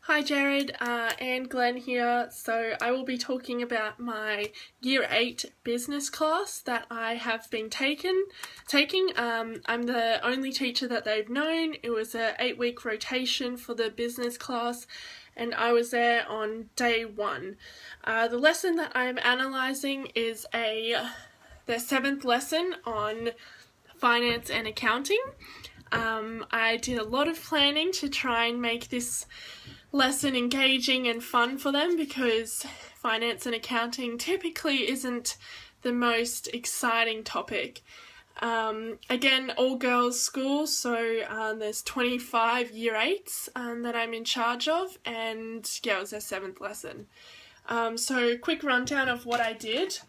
Hi Jared, and Glenn here. So I will be talking about my Year 8 business class that I have been taking. I'm the only teacher that they've known. It was an 8-week rotation for the business class and I was there on day 1. The lesson that I'm analysing is the 7th lesson on finance and accounting. I did a lot of planning to try and make this lesson engaging and fun for them because finance and accounting typically isn't the most exciting topic. Again, all girls school, so there's 25 year 8s that I'm in charge of, and yeah, it was their 7th lesson. So quick rundown of what I did.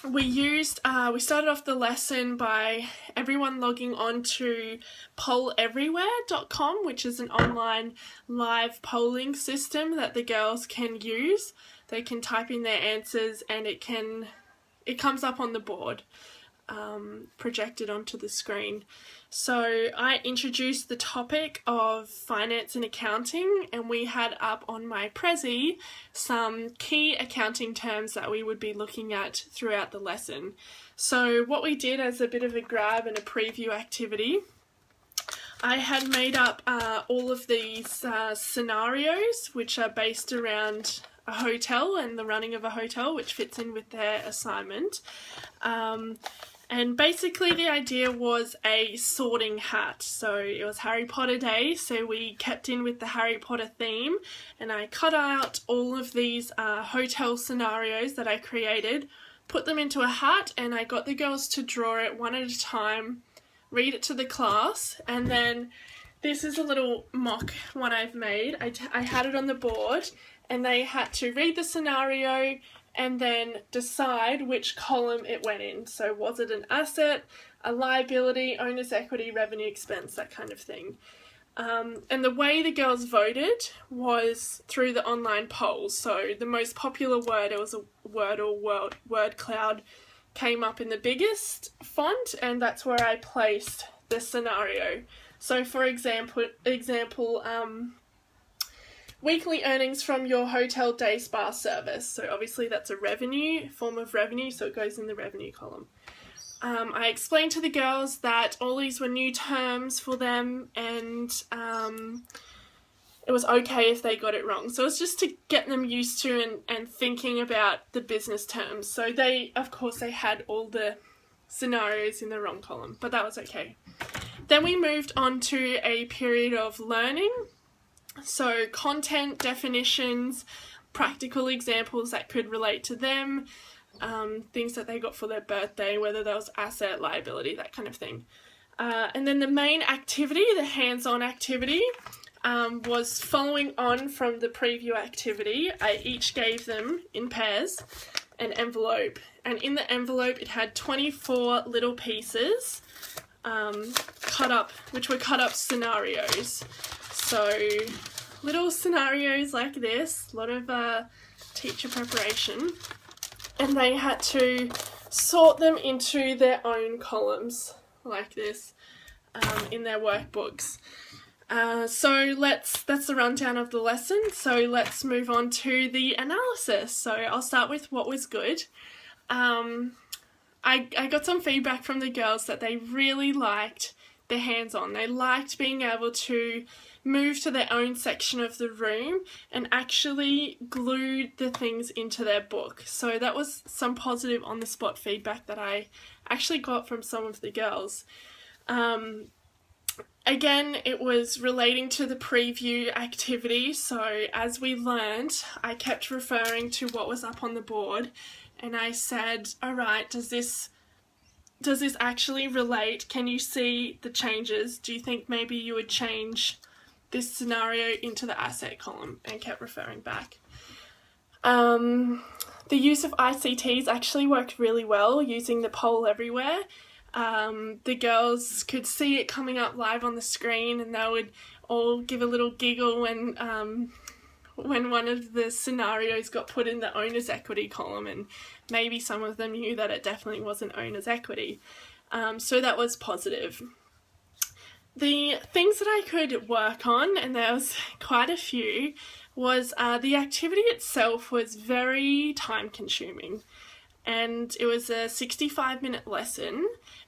We started off the lesson by everyone logging on to polleverywhere.com, which is an online live polling system that the girls can use. They can type in their answers and it comes up on the board, projected onto the screen. So I introduced the topic of finance and accounting, and we had up on my Prezi some key accounting terms that we would be looking at throughout the lesson. So what we did as a bit of a grab and a preview activity, I had made up all of these scenarios which are based around a hotel and the running of a hotel, which fits in with their assignment. And basically the idea was a sorting hat. So it was Harry Potter Day, so we kept in with the Harry Potter theme, and I cut out all of these hotel scenarios that I created, put them into a hat, and I got the girls to draw it one at a time, read it to the class, and then this is a little mock one I've made. I had it on the board, and they had to read the scenario and then decide which column it went in. So was it an asset, a liability, owner's equity, revenue, expense, that kind of thing. And the way the girls voted was through the online polls. So the most popular word, it was a word or word cloud, came up in the biggest font, and that's where I placed the scenario. So for example, weekly earnings from your hotel day spa service. So obviously that's a form of revenue, so it goes in the revenue column. I explained to the girls that all these were new terms for them, and it was okay if they got it wrong. So it's just to get them used to and thinking about the business terms. So of course they had all the scenarios in the wrong column, but that was okay. Then we moved on to a period of learning. So content, definitions, practical examples that could relate to them, things that they got for their birthday, whether that was asset, liability, that kind of thing. And then the main activity, the hands-on activity, was following on from the preview activity. I each gave them, in pairs, an envelope. And in the envelope it had 24 little pieces, which were cut up scenarios. So little scenarios like this, a lot of teacher preparation, and they had to sort them into their own columns like this in their workbooks. So that's the rundown of the lesson. So let's move on to the analysis. So I'll start with what was good. I got some feedback from the girls that they really liked the hands-on. They liked being able to move to their own section of the room and actually glue the things into their book. So that was some positive on-the-spot feedback that I actually got from some of the girls. Again, it was relating to the preview activity. So as we learned, I kept referring to what was up on the board, and I said, all right, does this actually relate? Can you see the changes? Do you think maybe you would change this scenario into the asset column? And kept referring back. The use of ICTs actually worked really well using the poll everywhere. The girls could see it coming up live on the screen, and they would all give a little giggle when one of the scenarios got put in the owner's equity column, and maybe some of them knew that it definitely wasn't owner's equity. So that was positive. The things that I could work on, and there was quite a few, was the activity itself was very time consuming, and it was a 65-minute lesson,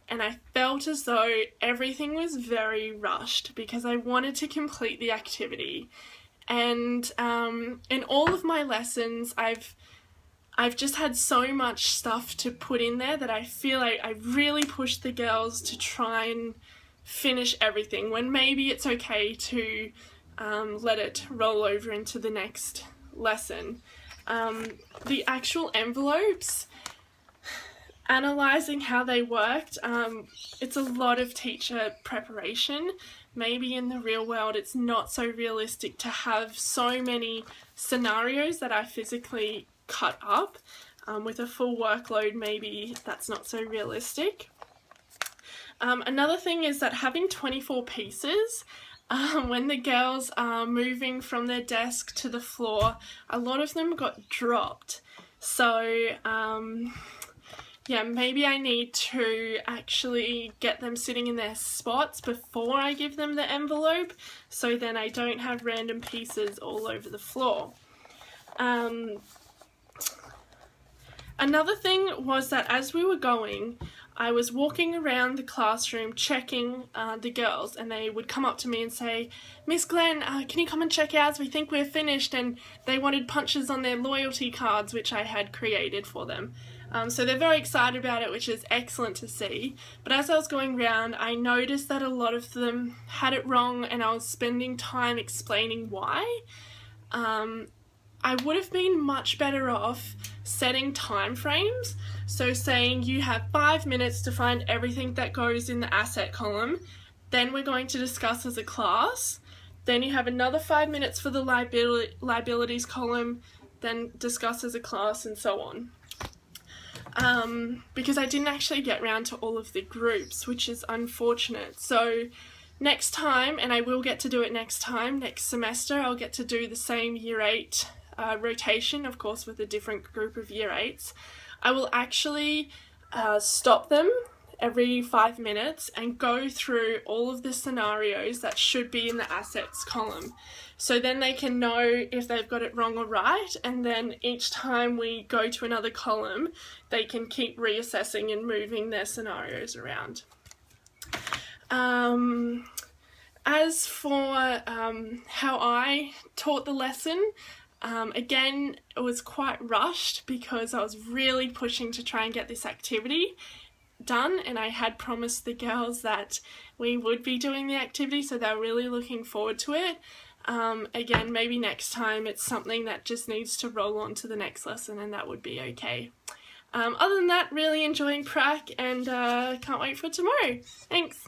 and I felt as though everything was very rushed because I wanted to complete the activity. And in all of my lessons, I've just had so much stuff to put in there that I feel like I really pushed the girls to try and finish everything, when maybe it's okay to let it roll over into the next lesson. The actual envelopes, analysing how they worked, it's a lot of teacher preparation. Maybe in the real world it's not so realistic to have so many scenarios that are physically cut up. With a full workload, maybe that's not so realistic. Another thing is that having 24 pieces, when the girls are moving from their desk to the floor, a lot of them got dropped. So yeah, maybe I need to actually get them sitting in their spots before I give them the envelope, so then I don't have random pieces all over the floor. Another thing was that as we were going, I was walking around the classroom checking the girls, and they would come up to me and say, "Miss Glenn, can you come and check ours? We think we're finished," and they wanted punches on their loyalty cards, which I had created for them. So they're very excited about it, which is excellent to see. But as I was going round, I noticed that a lot of them had it wrong, and I was spending time explaining why. I would have been much better off setting time frames. So saying you have 5 minutes to find everything that goes in the asset column, then we're going to discuss as a class, then you have another 5 minutes for the liabilities column, then discuss as a class, and so on. Because I didn't actually get round to all of the groups, which is unfortunate. So next time, and I will get to do it next time, next semester, I'll get to do the same Year 8 rotation, of course with a different group of Year 8s. I will actually stop them every 5 minutes and go through all of the scenarios that should be in the assets column. So then they can know if they've got it wrong or right, and then each time we go to another column, they can keep reassessing and moving their scenarios around. As for how I taught the lesson, again, it was quite rushed because I was really pushing to try and get this activity done, and I had promised the girls that we would be doing the activity, so they're really looking forward to it. Again, maybe next time it's something that just needs to roll on to the next lesson, and that would be okay. Other than that, really enjoying prac, and can't wait for tomorrow. Thanks!